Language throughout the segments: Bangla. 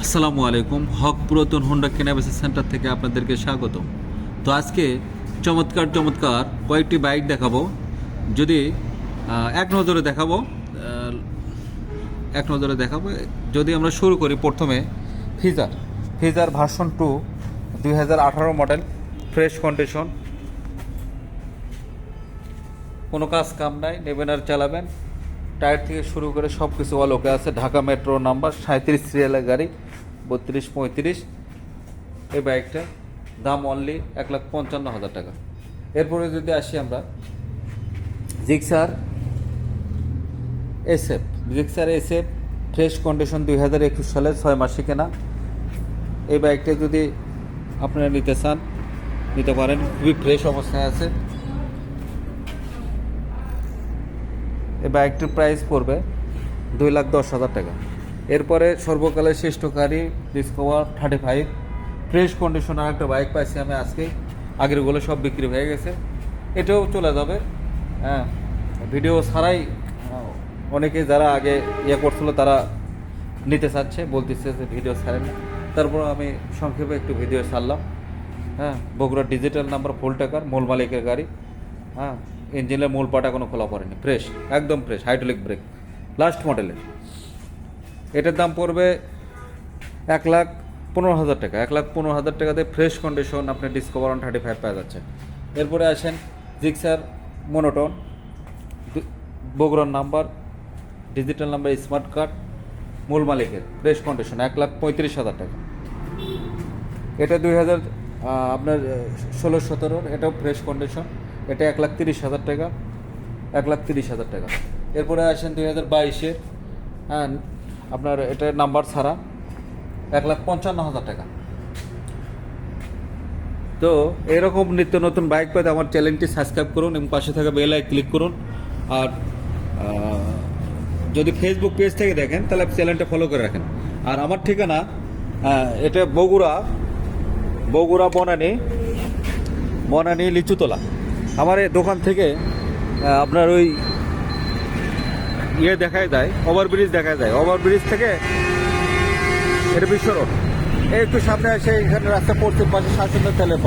আসসালামু আলাইকুম। হক পুরাতন হোন্ডা কেনাবেচা সেন্টার থেকে আপনাদেরকে স্বাগত। তো আজকে চমৎকার চমৎকার কয়েকটি বাইক দেখাবো। যদি এক নজরে দেখাবো যদি আমরা শুরু করি প্রথমে ফিজার ভার্সন 2 2018 মডেল, ফ্রেশ কন্ডিশন, কোনো কাজ কাম নাই, নেবেন আর চালাবেন। টায়ার থেকে শুরু করে সব কিছু ওকে আছে। ঢাকা মেট্রো নাম্বার 37 সিরিয়ালের গাড়ি, 32-35। এই বাইকটা দাম অনলি 1,55,000 টাকা। এরপরে যদি আসি আমরা জিক্সার এসএফ ফ্রেশ কন্ডিশন, 2021 সালের 6 মাসে কেনা। এই বাইকটা যদি আপনারা নিতে চান নিতে পারেন, খুবই ফ্রেশ অবস্থায় আছে। এই বাইকটির প্রাইস পড়বে 2,10,000 টাকা। এরপরে সর্বকালের শ্রেষ্ঠ গাড়ি ডিসকভার 35 ফ্রেশ কন্ডিশন আর একটা বাইক পাইছি আমি আজকে। আগেরগুলো সব বিক্রি হয়ে গেছে, এটাও চলে যাবে। হ্যাঁ, ভিডিও ছাড়াই অনেকে যারা আগে করছিল তারা নিতে চাচ্ছে, বলতেছে যে ভিডিও ছাড়েন না। তারপর আমি সংক্ষেপে একটু ভিডিও ছাড়লাম। হ্যাঁ, বগুড়া ডিজিটাল নাম্বার, ফুল টাকার, মূল মালিকের গাড়ি। হ্যাঁ, ইঞ্জিনের মূল পাটা কোনো খোলা পড়েনি, ফ্রেশ, একদম ফ্রেশ, হাইড্রোলিক ব্রেক, লাস্ট মডেলের। এটার দাম পড়বে 1,15,000 টাকা। 1,15,000 টাকাতে ফ্রেশ কন্ডিশন আপনি ডিসকভার 35 পাওয়া যাচ্ছে। এরপরে আসেন জিক্সার মোনোটন, বগুড়ার number, digital number, smart card, মূল মালিকের, ফ্রেশ কন্ডিশন, 1,35,000 টাকা। এটা 2000 আপনার 16-17, এটাও ফ্রেশ কন্ডিশন, এটা 1,30,000 টাকা। 1,30,000 টাকা। এরপরে আসেন 2022-এর, হ্যাঁ, আপনার এটার নাম্বার ছাড়া, 1,55,000 টাকা। তো এরকম নিত্য নতুন বাইক পেতে আমার চ্যানেলটি সাবস্ক্রাইব করুন এবং পাশে থাকা বেল আইকন ক্লিক করুন। আর যদি ফেসবুক পেজ থেকে দেখেন তাহলে চ্যানেলটা ফলো করে রাখেন। আর আমার ঠিকানা এটা বগুড়া বনানী লিচুতলা। আমার এই দোকান থেকে আপনার ওই দেখায় যায়, ওভারব্রিজ দেখায় যায়। ওভারব্রিজ থেকে এটা বিশ্ব রোড, একটু সামনে আসে এখানে রাস্তা পশ্চিম পাশে শাসনের তেলের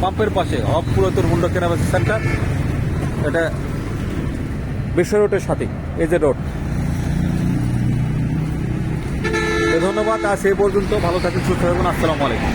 পাম্পের পাশে হক পুরাতন হোন্ডা কেনাবেচা সেন্টার। এটা বিশ্ব রোডের সাথে এজে রোড। ধন্যবাদ। আজ এই পর্যন্ত, ভালো থাকুন, সুস্থ থাকুন। আসসালামু আলাইকুম।